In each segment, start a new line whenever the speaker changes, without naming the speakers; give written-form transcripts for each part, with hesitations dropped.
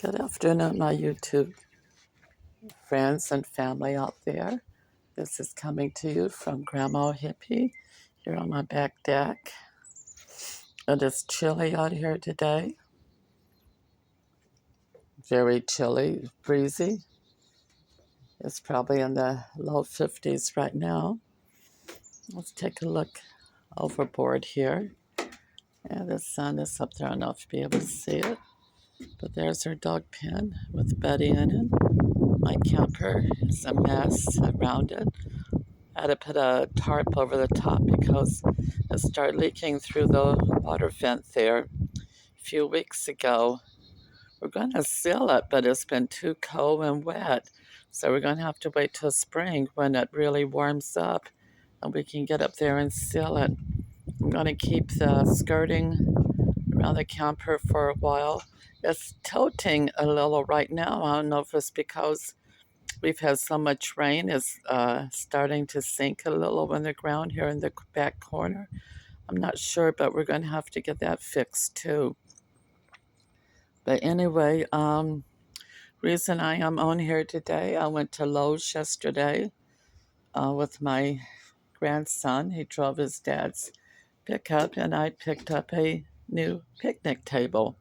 Good afternoon, my YouTube friends and family out there. This is coming to you from Grandma Hippie here on my back deck. It is chilly out here today. Very chilly, breezy. It's probably in the low 50s right now. Let's take a look overboard here. Yeah, the sun is up there. I don't know if you'll be able to see it. But there's our dog pen with Betty in it. My camper is a mess around it. I had to put a tarp over the top because it started leaking through the water vent there a few weeks ago. We're going to seal it, but it's been too cold and wet. So we're going to have to wait till spring when it really warms up and we can get up there and seal it. I'm going to keep the skirting around the camper for a while. It's tilting a little right now. I don't know if it's because we've had so much rain. It's starting to sink a little in the ground here in the back corner. I'm not sure, but we're going to have to get that fixed too. But anyway, reason I am on here today, I went to Lowe's yesterday with my grandson. He drove his dad's pickup, and I picked up a new picnic table.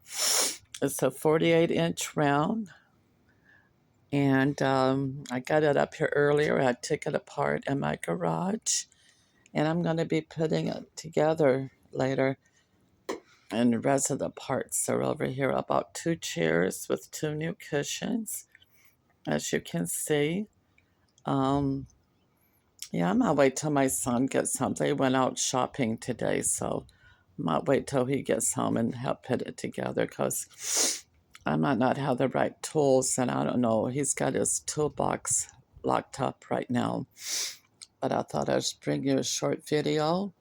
It's a 48-inch round. And I got it up here earlier. I took it apart in my garage. And I'm going to be putting it together later. And the rest of the parts are over here. I bought 2 chairs with 2 new cushions, as you can see. Yeah, I might wait till my son gets home. They went out shopping today, so I might wait till he gets home and help put it together because I might not have the right tools, and I don't know. He's got his toolbox locked up right now. But I thought I'd bring you a short video,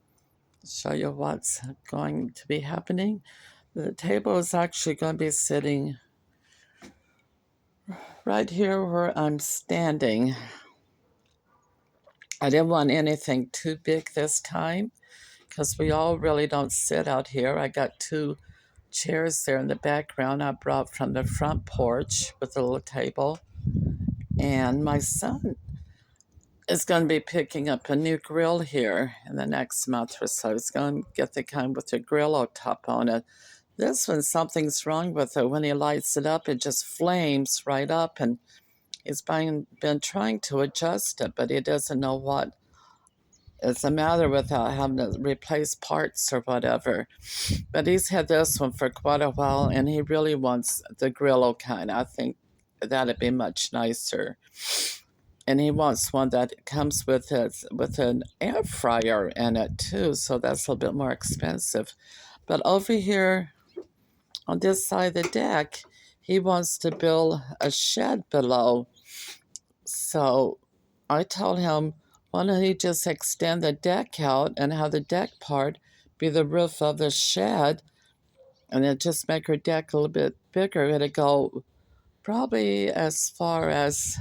show you what's going to be happening. The table is actually going to be sitting right here where I'm standing. I didn't want anything too big this time because we all really don't sit out here. I got 2 chairs there in the background I brought from the front porch with a little table. And my son is going to be picking up a new grill here in the next month or so. He's going to get the kind with the grill top on it. This one, something's wrong with it. When he lights it up, it just flames right up, and he's been trying to adjust it, but he doesn't know what is the matter without having to replace parts or whatever. But he's had this one for quite a while, and he really wants the Grillo kind. I think that'd be much nicer. And he wants one that comes with an air fryer in it too, so that's a little bit more expensive. But over here on this side of the deck, he wants to build a shed below. So I told him, why don't he just extend the deck out and have the deck part be the roof of the shed, and then just make her deck a little bit bigger. It'll go probably as far as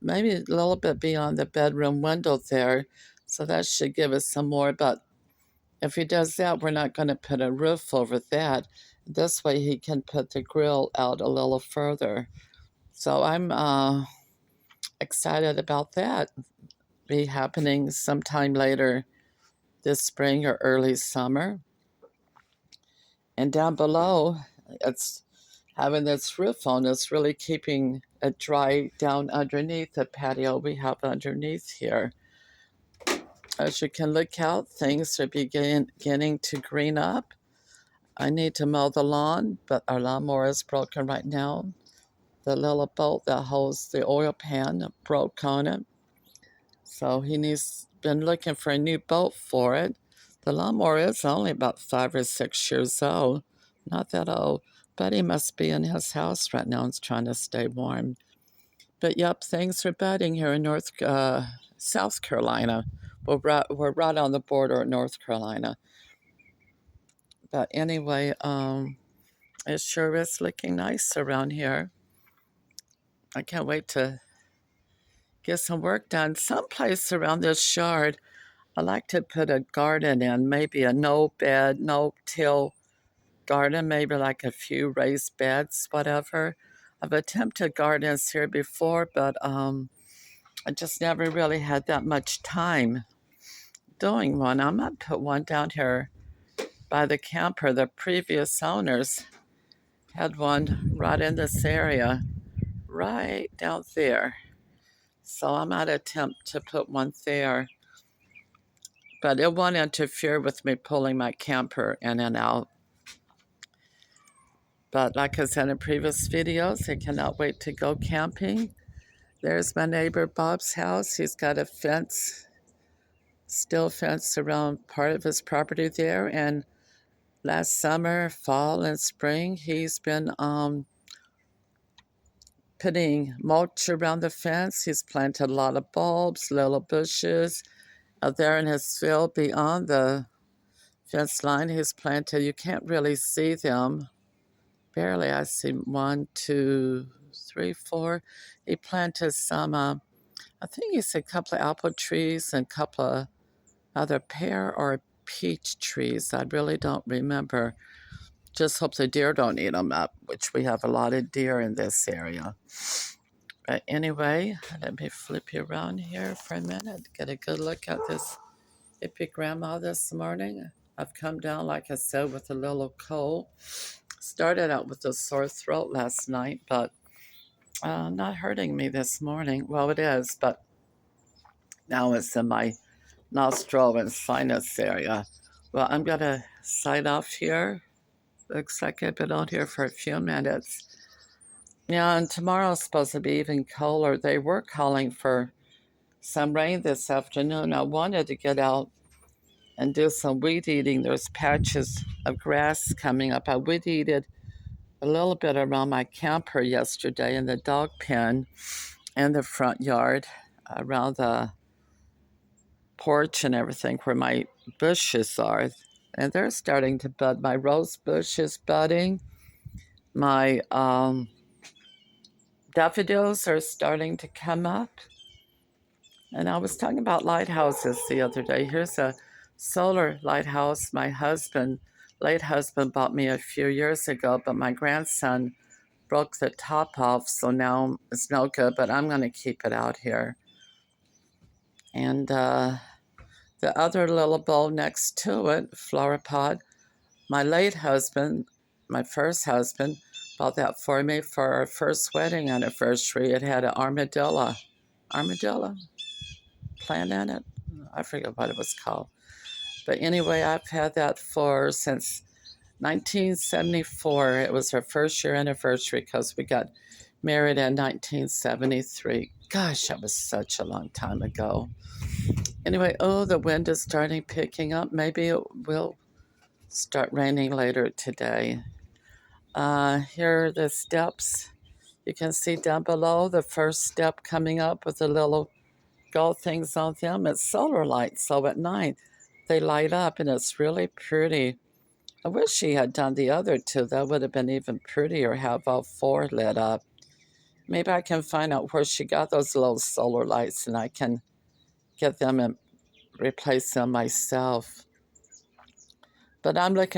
maybe a little bit beyond the bedroom window there. So that should give us some more. But if he does that, we're not going to put a roof over that. This way he can put the grill out a little further. So I'm excited about that. Be happening sometime later this spring or early summer. And down below, it's having this roof on is really keeping it dry down underneath the patio we have underneath here. As you can look out, things are beginning to green up. I need to mow the lawn, but our lawnmower is broken right now. The little bolt that holds the oil pan broke on it. So been looking for a new bolt for it. The lawnmower is only about 5 or 6 years old. Not that old. But he must be in his house right now and trying to stay warm. But yep, things are budding here in South Carolina. We're right on the border of North Carolina. But anyway, it sure is looking nice around here. I can't wait to get some work done. Someplace around this yard, I like to put a garden in, maybe a no bed, no till garden, maybe like a few raised beds, whatever. I've attempted gardens here before, but I just never really had that much time doing one. I might put one down here by the camper. The previous owners had one right in this area, right down there. So I might attempt to put one there, but it won't interfere with me pulling my camper in and out. But like I said in previous videos, I cannot wait to go camping. There's my neighbor Bob's house. He's got a fence, still fence around part of his property there. And last summer, fall, and spring, he's been putting mulch around the fence. He's planted a lot of bulbs, little bushes. Out there in his field beyond the fence line, he's planted, you can't really see them. Barely, I see 1, 2, 3, 4. He planted some, I think he said a couple of apple trees and a couple of other pear or peach trees. I really don't remember. Just hope the deer don't eat them up, which we have a lot of deer in this area. But anyway, let me flip you around here for a minute, get a good look at this hippie grandma this morning. I've come down, like I said, with a little cold. Started out with a sore throat last night, but not hurting me this morning. Well, it is, but now it's in my nostril and sinus area. Well, I'm going to sign off here. Looks like I've been on here for a few minutes. Yeah, and tomorrow's supposed to be even colder. They were calling for some rain this afternoon. I wanted to get out and do some weed eating. There's patches of grass coming up. I weed eated a little bit around my camper yesterday in the dog pen and the front yard, around the porch and everything where my bushes are. And they're starting to bud. My rose bush is budding. My daffodils are starting to come up. And I was talking about lighthouses the other day. Here's a solar lighthouse my late husband, bought me a few years ago, but my grandson broke the top off, so now it's no good, but I'm going to keep it out here. And the other little bowl next to it, flower pot, my late husband, my first husband, bought that for me for our first wedding anniversary. It had an armadillo plant in it. I forget what it was called. But anyway, I've had that since 1974. It was our first year anniversary because we got married in 1973. Gosh, that was such a long time ago. Anyway, the wind is picking up. Maybe it will start raining later today. Here are the steps. You can see down below the first step coming up with the little gold things on them. It's solar lights, so at night they light up and it's really pretty. I wish she had done the other two. That would have been even prettier, have all 4 lit up. Maybe I can find out where she got those little solar lights and I can get them and replace them myself. But I'm looking